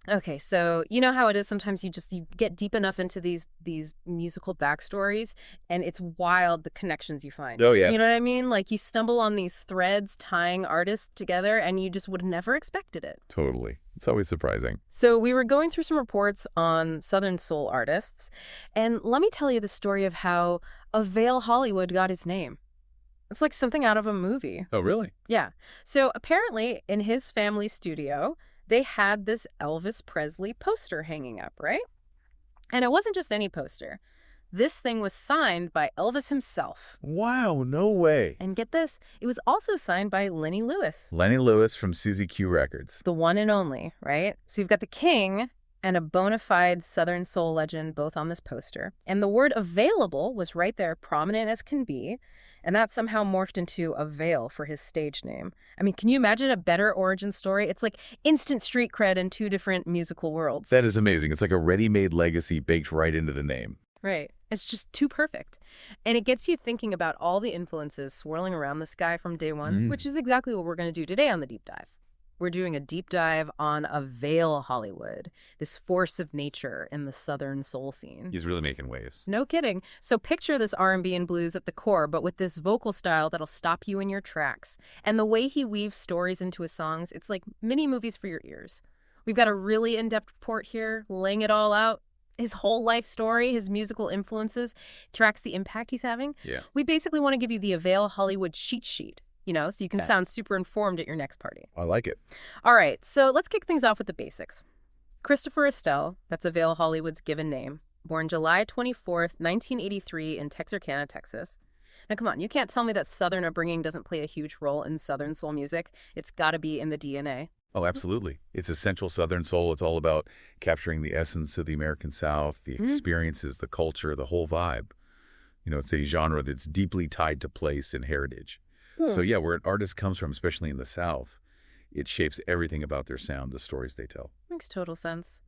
Okay, so you know how it is sometimes you get deep enough into these musical backstories and it's wild the connections you find. Oh, yeah. You know what I mean? Like you stumble on these threads tying artists together and you just would have never expected it. Totally. It's always surprising. So we were going through some reports on Southern Soul artists, and let me tell you the story of how Avail Hollywood got his name. It's like something out of a movie. Oh, really? Yeah. So apparently, in his family studio, they had this Elvis Presley poster hanging up, right? And it wasn't just any poster. This thing was signed by Elvis himself. Wow, no way. And get this, it was also signed by Lenny Lewis, Lenny Lewis from Suzy Q Records. the one and only, right? So you've got the king and a bona fide Southern soul legend both on this poster. And the word available was right there, prominent as can be. And that somehow morphed into Avail for his stage name. I mean, can you imagine a better origin story? It's like instant street cred in two different musical worlds. That is amazing. It's like a ready-made legacy baked right into the name. Right. It's just too perfect. And it gets you thinking about all the influences swirling around this guy from day one, which is exactly what we're going to do today on the deep dive. We're doing a deep dive on Avail Hollywood, this force of nature in the Southern soul scene. He's really making waves. No kidding. So picture this R&B and blues at the core, but with this vocal style that'll stop you in your tracks. And the way he weaves stories into his songs, it's like mini movies for your ears. We've got a really in-depth report here, laying it all out. His whole life story, his musical influences, tracks the impact he's having. Yeah. We basically want to give you the Avail Hollywood cheat sheet, so you can sound super informed at your next party. I like it. All right, so let's kick things off with the basics. Christopher Estelle, that's Avail Hollywood's given name, born July 24th, 1983 in Texarkana, Texas. Now, come on, you can't tell me that Southern upbringing doesn't play a huge role in Southern soul music. It's got to be in the DNA. Oh, absolutely. It's essential Southern soul. It's all about capturing the essence of the American South, the experiences, the culture, the whole vibe. It's a genre that's deeply tied to place and heritage. So yeah, where an artist comes from, especially in the South, it shapes everything about their sound, the stories they tell. Makes total sense.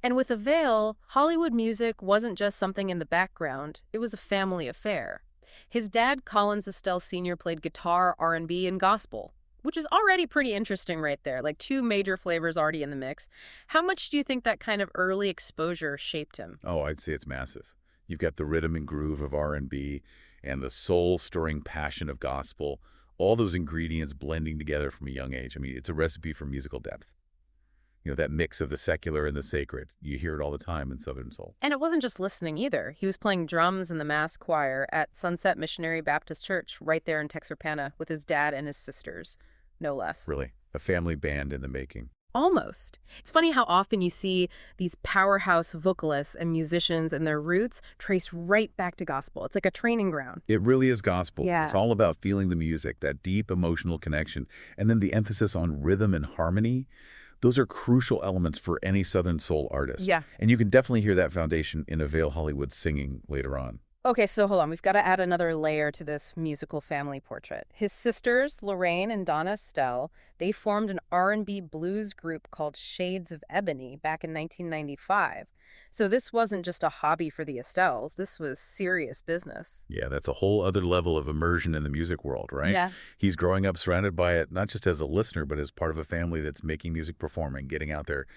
And with Avail, Hollywood music wasn't just something in the background. It was a family affair. His dad, Collins Estelle Sr., played guitar, R&B, and gospel, which is already pretty interesting right there, like two major flavors already in the mix. How much do you think that kind of early exposure shaped him? Oh, I'd say it's massive. You've got the rhythm and groove of R&B and the soul-stirring passion of gospel, all those ingredients blending together from a young age. I mean, it's a recipe for musical depth. That mix of the secular and the sacred. You hear it all the time in Southern soul. And it wasn't just listening either. He was playing drums in the mass choir at Sunset Missionary Baptist Church right there in Texarkana with his dad and his sisters, no less. Really, a family band in the making. Almost. It's funny how often you see these powerhouse vocalists and musicians and their roots trace right back to gospel. It's like a training ground. It really is gospel. Yeah. It's all about feeling the music, that deep emotional connection, and then the emphasis on rhythm and harmony. Those are crucial elements for any Southern soul artist. Yeah. And you can definitely hear that foundation in Avail Hollywood singing later on. Okay, so hold on. We've got to add another layer to this musical family portrait. His sisters, Lorraine and Donna Estelle, they formed an R&B blues group called Shades of Ebony back in 1995. So this wasn't just a hobby for the Estelles. This was serious business. Yeah, that's a whole other level of immersion in the music world, right? Yeah. He's growing up surrounded by it, not just as a listener, but as part of a family that's making music, performing, getting out there.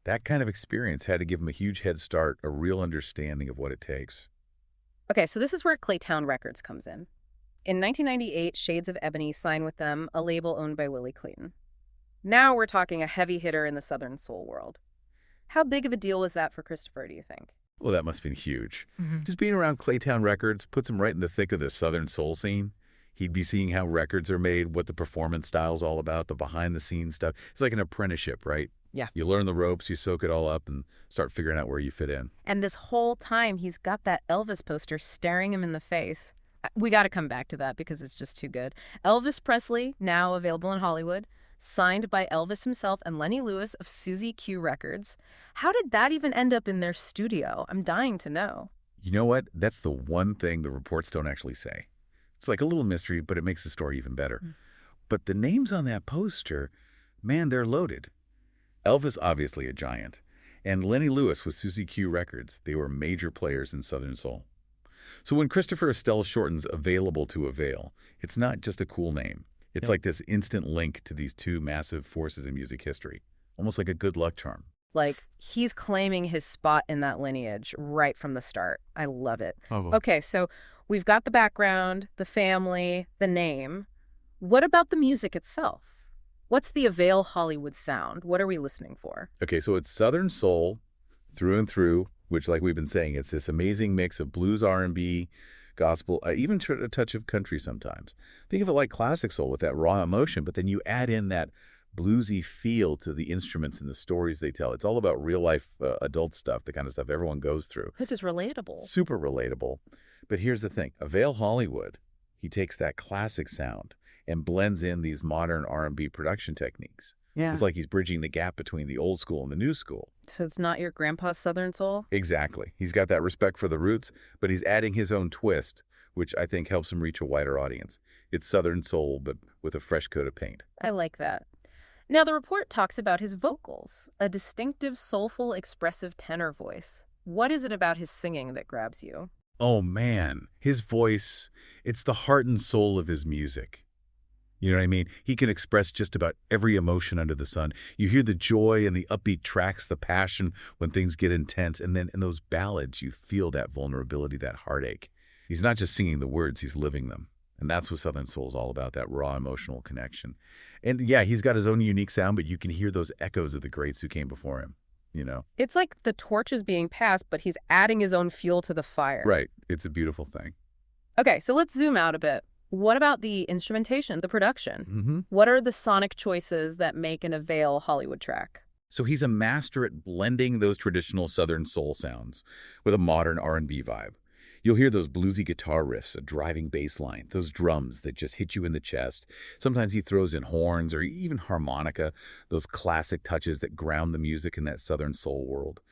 That kind of experience had to give him a huge head start, a real understanding of what it takes. Okay, so this is where Claytown Records comes in. In 1998, Shades of Ebony signed with them, a label owned by Willie Clayton. Now we're talking a heavy hitter in the Southern soul world. How big of a deal was that for Christopher, do you think? Well, that must have been huge. Just being around Claytown Records puts him right in the thick of the Southern soul scene. He'd be seeing how records are made, what the performance style's all about, the behind-the-scenes stuff. It's like an apprenticeship, right? Yeah. You learn the ropes, you soak it all up, and start figuring out where you fit in. And this whole time, he's got that Elvis poster staring him in the face. We got to come back to that because it's just too good. Elvis Presley, now available in Hollywood, signed by Elvis himself and Lenny Lewis of Suzy Q Records. How did that even end up in their studio? I'm dying to know. You know what? That's the one thing the reports don't actually say. It's like a little mystery, but it makes the story even better. But the names on that poster, man, they're loaded. Elvis, obviously a giant, and Lenny Lewis with Suzy Q Records. They were major players in Southern soul. So when Christopher Estelle shortens available to Avail, it's not just a cool name. It's like this instant link to these two massive forces in music history, almost like a good luck charm. Like, he's claiming his spot in that lineage right from the start. I love it. Oh. Okay, so we've got the background, the family, the name. What about the music itself? What's the Avail Hollywood sound? What are we listening for? Okay, so it's Southern soul through and through, which, like we've been saying, it's this amazing mix of blues, R&B, gospel, even a touch of country sometimes. Think of it like classic soul with that raw emotion, but then you add in that bluesy feel to the instruments and the stories they tell. It's all about real-life adult stuff, the kind of stuff everyone goes through. Which is relatable. Super relatable. But here's the thing. Avail Hollywood, he takes that classic sound and blends in these modern R&B production techniques. Yeah. It's like he's bridging the gap between the old school and the new school. So it's not your grandpa's Southern soul? Exactly. He's got that respect for the roots, but he's adding his own twist, which I think helps him reach a wider audience. It's Southern soul, but with a fresh coat of paint. I like that. Now, the report talks about his vocals, a distinctive, soulful, expressive tenor voice. What is it about his singing that grabs you? Oh, man. His voice, it's the heart and soul of his music. You know what I mean? He can express just about every emotion under the sun. You hear the joy and the upbeat tracks, the passion when things get intense. And then in those ballads, you feel that vulnerability, that heartache. He's not just singing the words, he's living them. And that's what Southern Soul is all about, that raw emotional connection. And yeah, he's got his own unique sound, but you can hear those echoes of the greats who came before him, you know? It's like the torch is being passed, but he's adding his own fuel to the fire. Right. It's a beautiful thing. Okay, so let's zoom out a bit. What about the instrumentation, the production? Mm-hmm. What are the sonic choices that make an Avail Hollywood track? So he's a master at blending those traditional Southern soul sounds with a modern R&B vibe. You'll hear those bluesy guitar riffs, a driving bass line, those drums that just hit you in the chest. Sometimes he throws in horns or even harmonica, those classic touches that ground the music in that Southern soul world.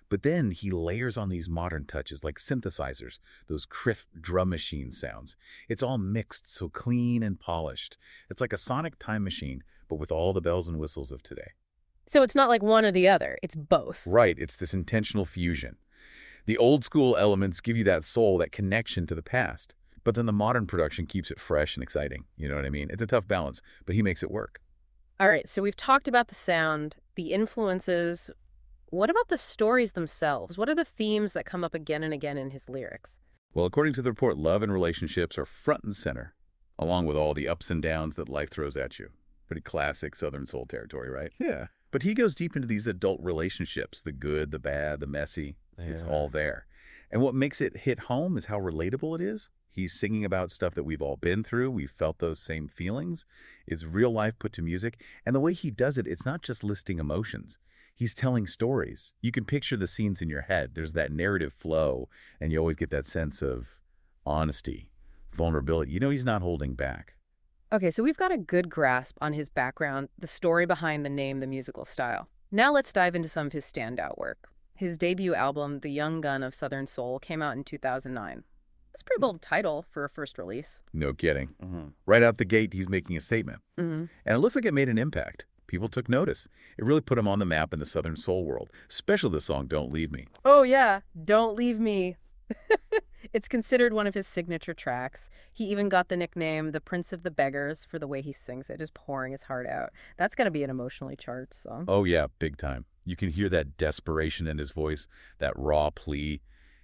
But then he layers on these modern touches like synthesizers, those crisp drum machine sounds. It's all mixed, so clean and polished. It's like a sonic time machine, but with all the bells and whistles of today. So it's not like one or the other, it's both. Right, it's this intentional fusion. The old school elements give you that soul, that connection to the past. But then the modern production keeps it fresh and exciting. You know what I mean? It's a tough balance, but he makes it work. All right, so we've talked about the sound, the influences. What about the stories themselves? What are the themes that come up again and again in his lyrics? Well, according to the report, love and relationships are front and center, along with all the ups and downs that life throws at you. Pretty classic Southern soul territory, right? Yeah. But he goes deep into these adult relationships, the good, the bad, the messy. It's all there. And what makes it hit home is how relatable it is. He's singing about stuff that we've all been through. We've felt those same feelings. It's real life put to music. And the way he does it, it's not just listing emotions. He's telling stories. You can picture the scenes in your head. There's that narrative flow, and you always get that sense of honesty, vulnerability. You know he's not holding back. Okay, so we've got a good grasp on his background, the story behind the name, the musical style. Now let's dive into some of his standout work. His debut album, The Young Gun of Southern Soul, came out in 2009. That's a pretty bold title for a first release. No kidding. Right out the gate, he's making a statement. And it looks like it made an impact. People took notice. It really put him on the map in the Southern soul world, especially the song Don't Leave Me. Oh, yeah. Don't Leave Me. It's considered one of his signature tracks. He even got the nickname the Prince of the Beggars for the way he sings it, just pouring his heart out. That's going to be an emotionally charged song. Oh, yeah, big time. You can hear that desperation in his voice, that raw plea.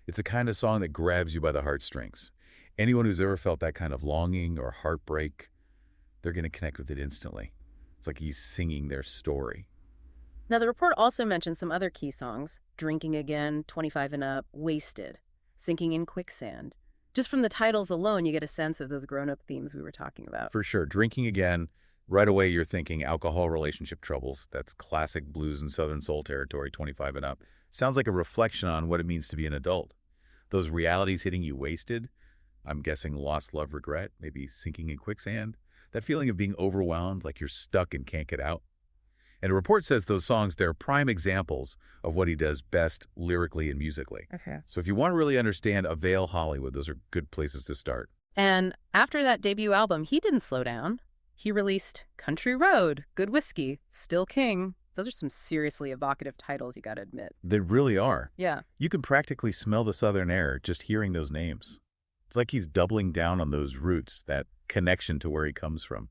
It's the kind of song that grabs you by the heartstrings. Anyone who's ever felt that kind of longing or heartbreak, they're going to connect with it instantly. It's like he's singing their story. Now, the report also mentions some other key songs: Drinking Again, 25 and Up, Wasted, Sinking in Quicksand. Just from the titles alone, you get a sense of those grown-up themes we were talking about. For sure. Drinking Again, right away you're thinking alcohol relationship troubles. That's classic blues and Southern soul territory, 25 and up. Sounds like a reflection on what it means to be an adult. Those realities hitting you wasted, I'm guessing lost love, regret, maybe sinking in quicksand. That feeling of being overwhelmed, like you're stuck and can't get out. And the report says those songs, they're prime examples of what he does best lyrically and musically. Okay. So if you want to really understand Avail Hollywood, those are good places to start. And after that debut album, he didn't slow down. He released Country Road, Good Whiskey, Still King. Those are some seriously evocative titles, you got to admit. They really are. Yeah. You can practically smell the Southern air just hearing those names. It's like he's doubling down on those roots, that connection to where he comes from,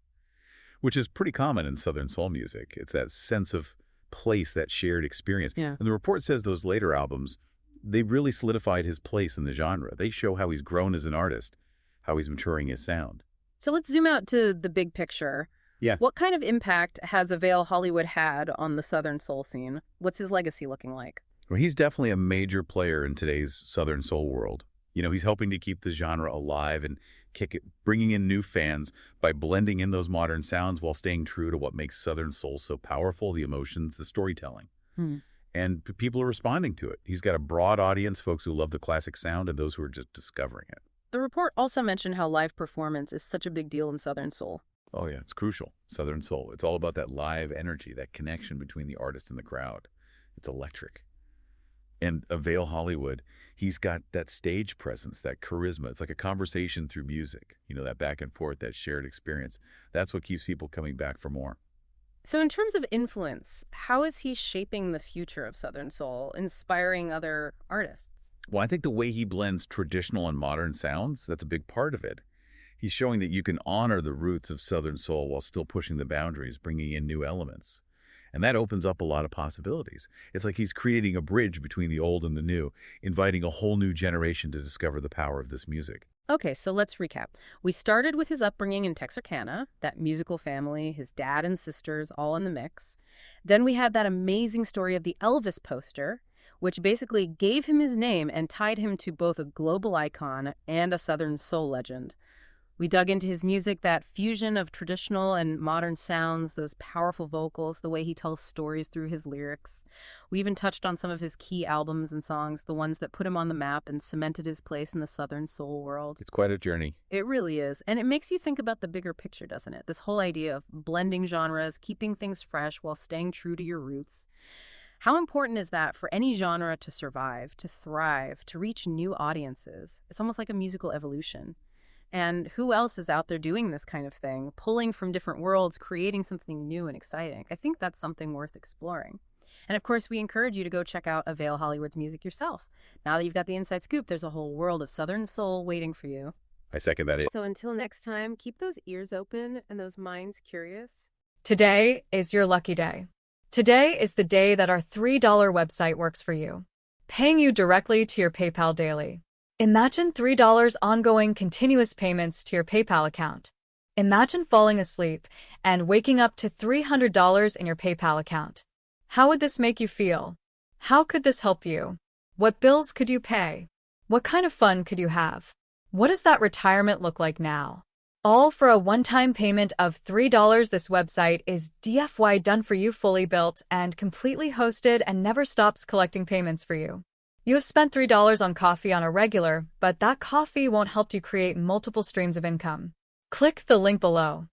which is pretty common in Southern soul music. It's that sense of place, that shared experience. Yeah. And the report says those later albums, they really solidified his place in the genre. They show how he's grown as an artist, how he's maturing his sound. So let's zoom out to the big picture. Yeah. What kind of impact has Avail Hollywood had on the Southern soul scene? What's his legacy looking like? Well, he's definitely a major player in today's Southern soul world. He's helping to keep the genre alive and bringing in new fans by blending in those modern sounds while staying true to what makes Southern soul so powerful, the emotions, the storytelling. And people are responding to it. He's got a broad audience, folks who love the classic sound and those who are just discovering it. The report also mentioned how live performance is such a big deal in Southern soul. Oh, yeah, it's crucial. Southern soul. It's all about that live energy, that connection between the artist and the crowd. It's electric. And Avail Hollywood, he's got that stage presence, that charisma. It's like a conversation through music, that back and forth, that shared experience. That's what keeps people coming back for more. So in terms of influence, how is he shaping the future of Southern soul, inspiring other artists? Well, I think the way he blends traditional and modern sounds, that's a big part of it. He's showing that you can honor the roots of Southern soul while still pushing the boundaries, bringing in new elements. And that opens up a lot of possibilities. It's like he's creating a bridge between the old and the new, inviting a whole new generation to discover the power of this music. Okay, so let's recap. We started with his upbringing in Texarkana, that musical family, his dad and sisters all in the mix. Then we had that amazing story of the Elvis poster, which basically gave him his name and tied him to both a global icon and a Southern soul legend. We dug into his music, that fusion of traditional and modern sounds, those powerful vocals, the way he tells stories through his lyrics. We even touched on some of his key albums and songs, the ones that put him on the map and cemented his place in the Southern soul world. It's quite a journey. It really is. And it makes you think about the bigger picture, doesn't it? This whole idea of blending genres, keeping things fresh while staying true to your roots. How important is that for any genre to survive, to thrive, to reach new audiences? It's almost like a musical evolution. And who else is out there doing this kind of thing, pulling from different worlds, creating something new and exciting? I think that's something worth exploring. And of course, we encourage you to go check out Avail Hollywood's music yourself. Now that you've got the inside scoop, there's a whole world of Southern soul waiting for you. I second that. So until next time, keep those ears open and those minds curious. Today is your lucky day. Today is the day that our $3 website works for you, paying you directly to your PayPal daily. Imagine $3 ongoing continuous payments to your PayPal account. Imagine falling asleep and waking up to $300 in your PayPal account. How would this make you feel? How could this help you? What bills could you pay? What kind of fun could you have? What does that retirement look like now? All for a one-time payment of $3. This website is DFY done for you, fully built and completely hosted, and never stops collecting payments for you. You have spent $3 on coffee on a regular, but that coffee won't help you create multiple streams of income. Click the link below.